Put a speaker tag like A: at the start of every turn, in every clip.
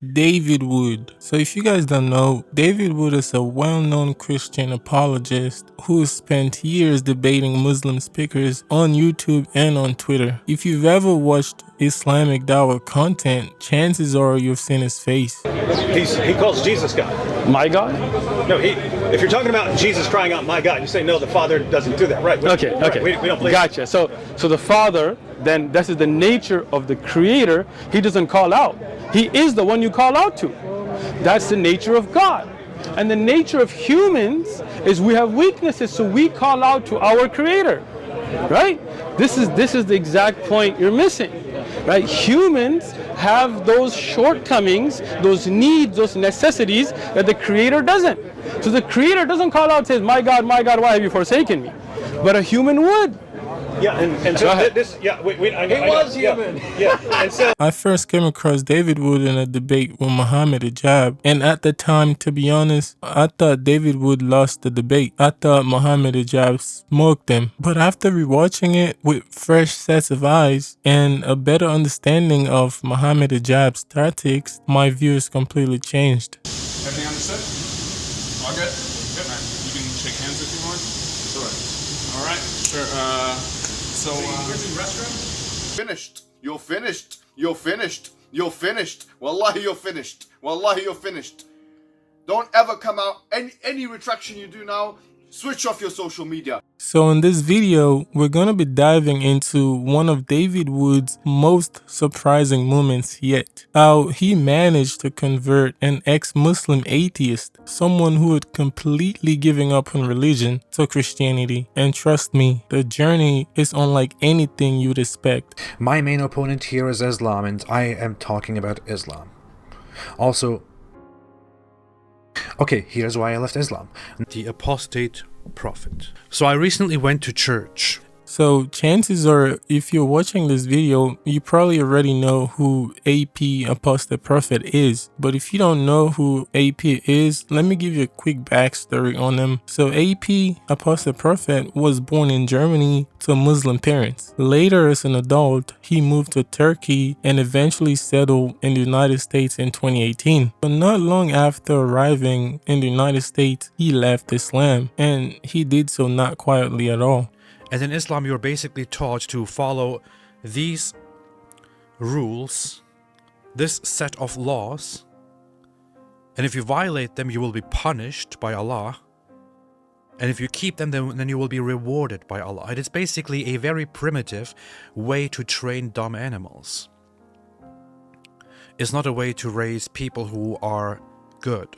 A: David Wood. So if you guys don't know, David Wood is a well-known Christian apologist who spent years debating Muslim speakers on YouTube and on Twitter. If you've ever watched Islamic Dawah content, chances are you've seen his face.
B: He calls Jesus God.
C: My God?
B: No, if you're talking about Jesus crying out, my God, you say, no, the Father doesn't do that, right?
C: Okay.
B: We don't believe
C: Gotcha. So the Father, then this is the nature of the Creator. He doesn't call out. He is the one you call out to. That's the nature of God. And the nature of humans is we have weaknesses, so we call out to our Creator. Right? This is the exact point you're missing. Right? Humans have those shortcomings, those needs, those necessities that the Creator doesn't. So the Creator doesn't call out and says, my God, why have you forsaken me? But a human would.
B: Yeah, and so this, yeah, he was human. Yeah, and so
A: I first came across David Wood in a debate with Muhammad Hijab, and at the time, to be honest, I thought David Wood lost the debate. I thought Muhammad Hijab smoked him. But after rewatching it with fresh sets of eyes and a better understanding of Muhammad Hijab's tactics, my view is completely changed.
D: Everything understood? All good? Good, man. You can shake hands if you want. All right. Sure. So where's the restroom?
E: Finished. You're finished. You're finished. You're finished. Wallahi, you're finished. Wallahi, you're finished. Don't ever come out. Any retraction you do now, switch off your social media.
A: So in this video, we're going to be diving into one of David Wood's most surprising moments yet. How he managed to convert an ex-Muslim atheist, someone who had completely given up on religion, to Christianity. And trust me, the journey is unlike anything you'd expect.
F: My main opponent here is Islam, and I am talking about Islam. Also, okay, here's why I left Islam. The Apostate Prophet. So I recently went to church.
A: So chances are, if you're watching this video, you probably already know who AP Apostate Prophet is. But if you don't know who AP is, let me give you a quick backstory on him. So AP Apostate Prophet was born in Germany to Muslim parents. Later, as an adult, he moved to Turkey and eventually settled in the United States in 2018. But not long after arriving in the United States, he left Islam, and he did so not quietly at all.
F: And in Islam, you're basically taught to follow these rules, this set of laws, and if you violate them, you will be punished by Allah. And if you keep them, then you will be rewarded by Allah. It is basically a very primitive way to train dumb animals. It's not a way to raise people who are good.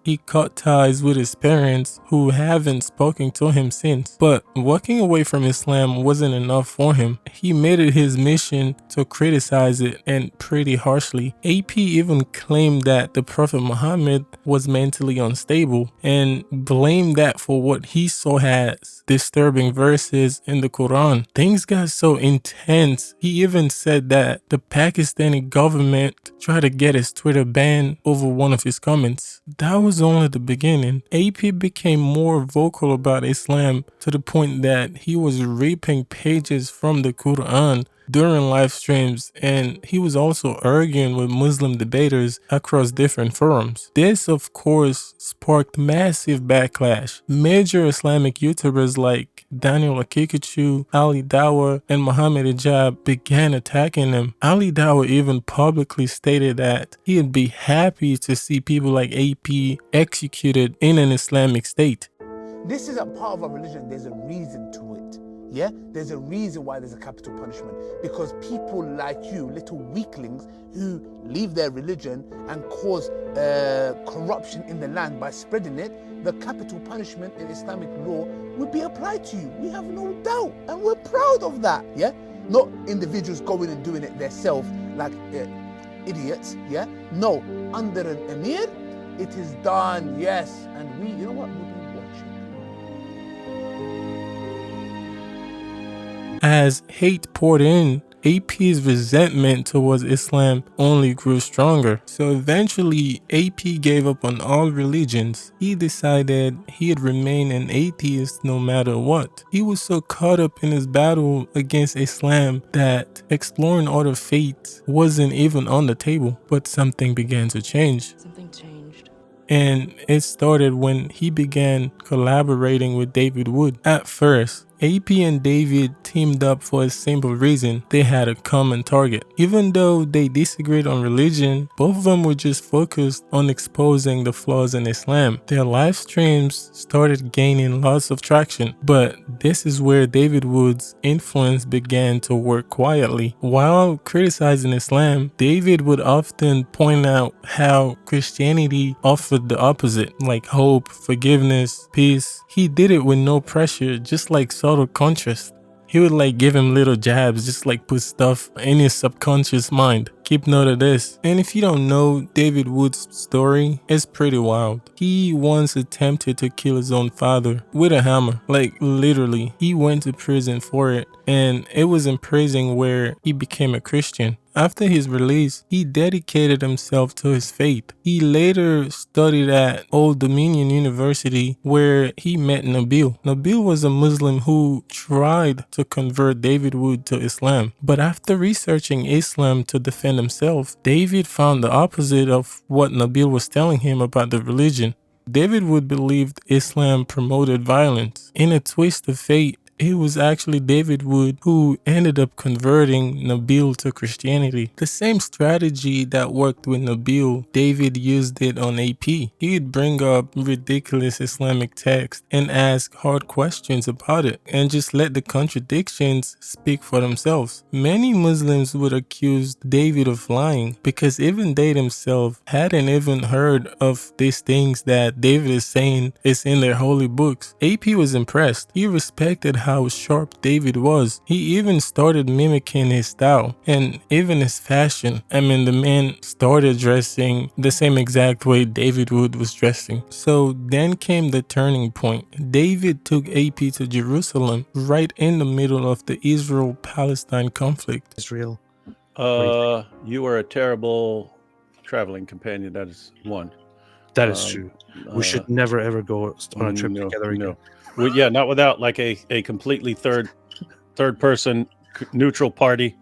A: He cut ties with his parents, who haven't spoken to him since. But walking away from Islam wasn't enough for him. He made it his mission to criticize it, and pretty harshly. AP even claimed that the Prophet Muhammad was mentally unstable and blamed that for what he saw as disturbing verses in the Quran. Things got so intense, he even said that the Pakistani government tried to get his Twitter banned over one of his comments. That was only the beginning. AP became more vocal about Islam to the point that he was ripping pages from the Quran during live streams, and he was also arguing with Muslim debaters across different forums. This, of course, sparked massive backlash. Major Islamic YouTubers like Daniel Akikachu, Ali Dawah, and Muhammad Hijab began attacking him. Ali Dawah even publicly stated that he'd be happy to see people like AP executed in an Islamic state.
G: This isn't part of our religion. There's a reason to it. Yeah, there's a reason why there's a capital punishment, because people like you, little weaklings who leave their religion and cause corruption in the land by spreading it, the capital punishment in Islamic law would be applied to you. We have no doubt, and we're proud of that. Yeah, not individuals going and doing it themselves like idiots. Yeah, no, under an emir, it is done. Yes, and we, you know what?
A: As hate poured in, AP's resentment towards Islam only grew stronger. So eventually, AP gave up on all religions. He decided he'd remain an atheist no matter what. He was so caught up in his battle against Islam that exploring other faiths wasn't even on the table. But something began to change.
H: Something changed.
A: And it started when he began collaborating with David Wood. At first, AP and David teamed up for a simple reason: they had a common target. Even though they disagreed on religion, both of them were just focused on exposing the flaws in Islam. Their live streams started gaining lots of traction, but this is where David Wood's influence began to work quietly. While criticizing Islam, David would often point out how Christianity offered the opposite, like hope, forgiveness, peace. He did it with no pressure, just like subtle contrast. He would like give him little jabs, just like put stuff in his subconscious mind. Keep note of this. And if you don't know David Wood's story, it's pretty wild. He once attempted to kill his own father with a hammer. Like literally, he went to prison for it. And it was in prison where he became a Christian. After his release, he dedicated himself to his faith. He later studied at Old Dominion University where he met Nabil. Nabil was a Muslim who tried to convert David Wood to Islam. But after researching Islam to defend himself, David found the opposite of what Nabil was telling him about the religion. David Wood believed Islam promoted violence. In a twist of fate, it was actually David Wood who ended up converting Nabil to Christianity. The same strategy that worked with Nabil, David used it on AP. He'd bring up ridiculous Islamic texts and ask hard questions about it and just let the contradictions speak for themselves. Many Muslims would accuse David of lying because even they themselves hadn't even heard of these things that David is saying is in their holy books. AP was impressed. He respected how sharp David was. He even started mimicking his style and even his fashion. I mean, the man started dressing the same exact way David Wood was dressing. So then came the turning point. David took AP to Jerusalem right in the middle of the Israel-Palestine conflict.
F: Israel.
I: You are a terrible traveling companion. That is one.
F: That is true. We should never ever go on a trip together again.
I: No. Well, yeah, not without like a completely third person neutral party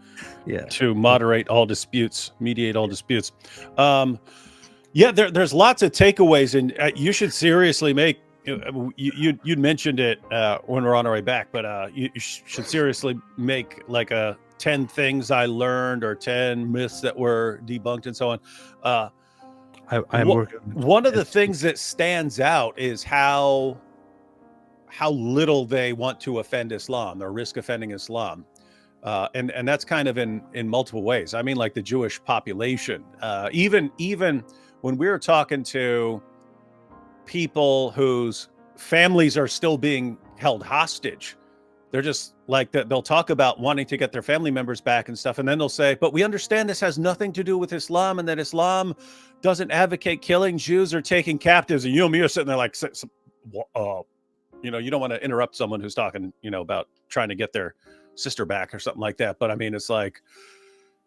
I: to moderate all disputes, mediate all disputes. There's lots of takeaways, and you should seriously make. You mentioned it when we're on our way back, but you should seriously make like a 10 things I learned or 10 myths that were debunked and so on.
F: I'm working.
I: One of the things that stands out is how little they want to offend Islam or risk offending Islam. And that's kind of in multiple ways. I mean, like the Jewish population, even when we were talking to people whose families are still being held hostage, they're just like that. They'll talk about wanting to get their family members back and stuff. And then they'll say, but we understand this has nothing to do with Islam and that Islam doesn't advocate killing Jews or taking captives. And you and me are sitting there like, you don't want to interrupt someone who's talking, about trying to get their sister back or something like that. But I mean, it's like,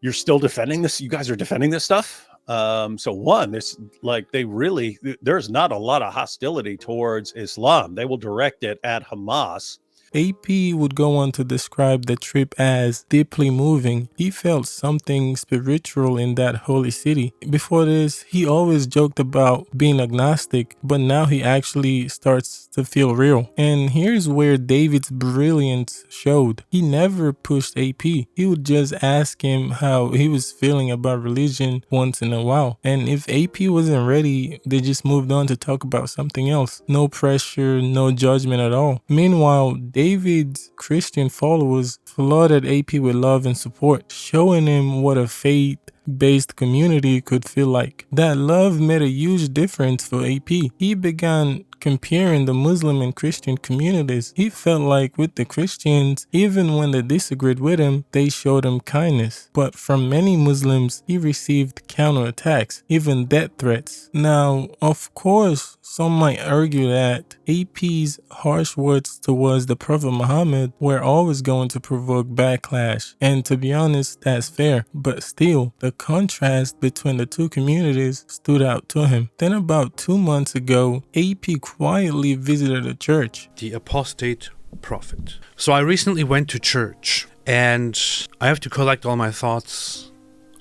I: you're still defending this. You guys are defending this stuff. So one, there's not a lot of hostility towards Islam. They will direct it at Hamas.
A: AP would go on to describe the trip as deeply moving. He felt something spiritual in that holy city. Before this, he always joked about being agnostic, but now he actually starts to feel real. And here's where David's brilliance showed. He never pushed AP. He would just ask him how he was feeling about religion once in a while. And if AP wasn't ready, they just moved on to talk about something else. No pressure, no judgment at all. Meanwhile, David's Christian followers flooded AP with love and support, showing him what a faith-based community could feel like. That love made a huge difference for AP. He began comparing the Muslim and Christian communities. He felt like with the Christians, even when they disagreed with him, they showed him kindness. But from many Muslims, he received counterattacks, even death threats. Now, of course, some might argue that AP's harsh words towards the Prophet Muhammad were always going to provoke backlash. And to be honest, that's fair. But still, the contrast between the two communities stood out to him. Then about 2 months ago, AP quietly visited a church.
F: The Apostate Prophet. So I recently went to church, and I have to collect all my thoughts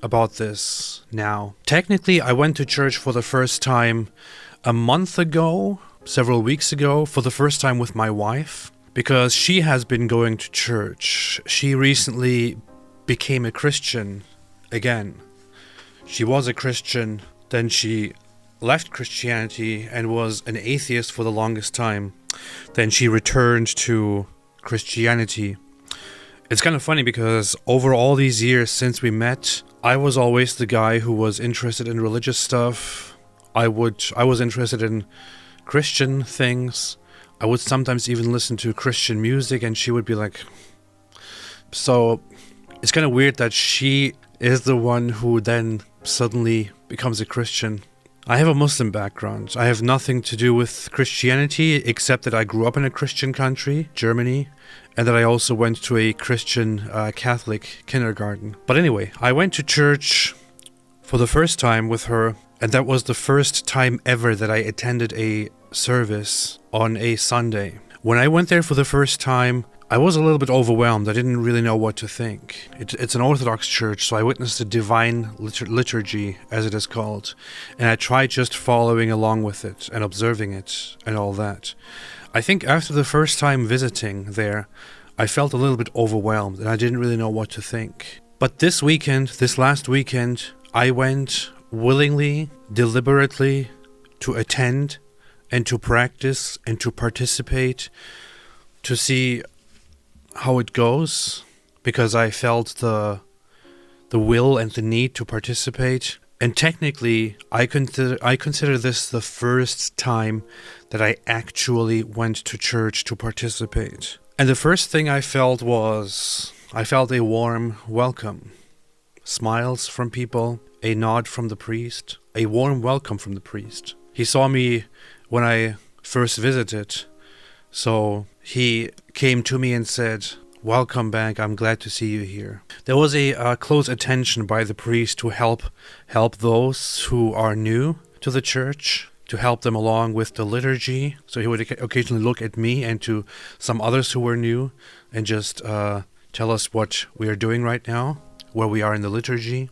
F: about this now. Technically, I went to church for the first time a month ago, several weeks ago, for the first time with my wife, because she has been going to church. She recently became a Christian again. She was a Christian, then she left Christianity and was an atheist for the longest time. Then she returned to Christianity. It's kind of funny because over all these years since we met, I was always the guy who was interested in religious stuff. I was interested in Christian things. I would sometimes even listen to Christian music, and she would be like... So it's kind of weird that she is the one who then suddenly becomes a Christian. I have a Muslim background. I have nothing to do with Christianity except that I grew up in a Christian country, Germany, and that I also went to a Christian Catholic kindergarten. But anyway, I went to church for the first time with her, and that was the first time ever that I attended a service on a Sunday. When I went there for the first time, I was a little bit overwhelmed. I didn't really know what to think. It's an Orthodox church, so I witnessed the divine liturgy, as it is called, and I tried just following along with it and observing it and all that. I think after the first time visiting there, I felt a little bit overwhelmed and I didn't really know what to think. But this last weekend, I went willingly, deliberately to attend and to practice and to participate, to see how it goes, because I felt the will and the need to participate. And technically, I consider this the first time that I actually went to church to participate. And the first thing I felt was, I felt a warm welcome. Smiles from people, a nod from the priest, a warm welcome from the priest. He saw me when I first visited, so he came to me and said, "Welcome back, I'm glad to see you here." There was a close attention by the priest to help those who are new to the church, to help them along with the liturgy. So he would occasionally look at me and to some others who were new and just tell us what we are doing right now, where we are in the liturgy,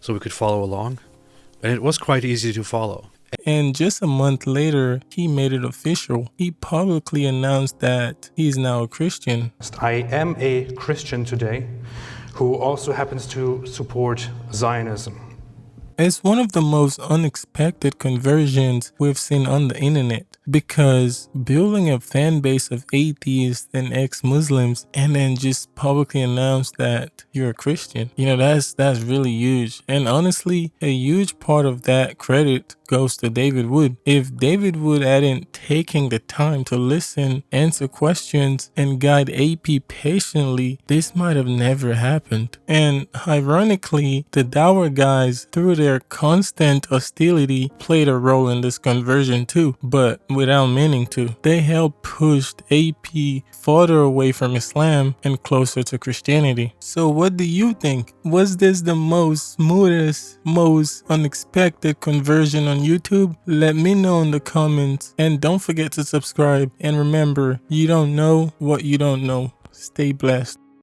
F: so we could follow along. And it was quite easy to follow.
A: And just a month later, he made it official. He publicly announced that he's now a Christian.
F: I am a Christian today who also happens to support Zionism.
A: It's one of the most unexpected conversions we've seen on the internet, because building a fan base of atheists and ex-Muslims and then just publicly announce that you're a Christian, that's really huge. And honestly, a huge part of that credit goes to David Wood. If David Wood hadn't taken the time to listen, answer questions, and guide AP patiently, this might have never happened. And ironically, the Dower guys, through their constant hostility, played a role in this conversion too, but without meaning to. They helped push AP farther away from Islam and closer to Christianity. So what do you think? Was this the most smoothest, most unexpected conversion on YouTube? Let me know in the comments, and don't forget to subscribe. And remember, you don't know what you don't know. Stay blessed.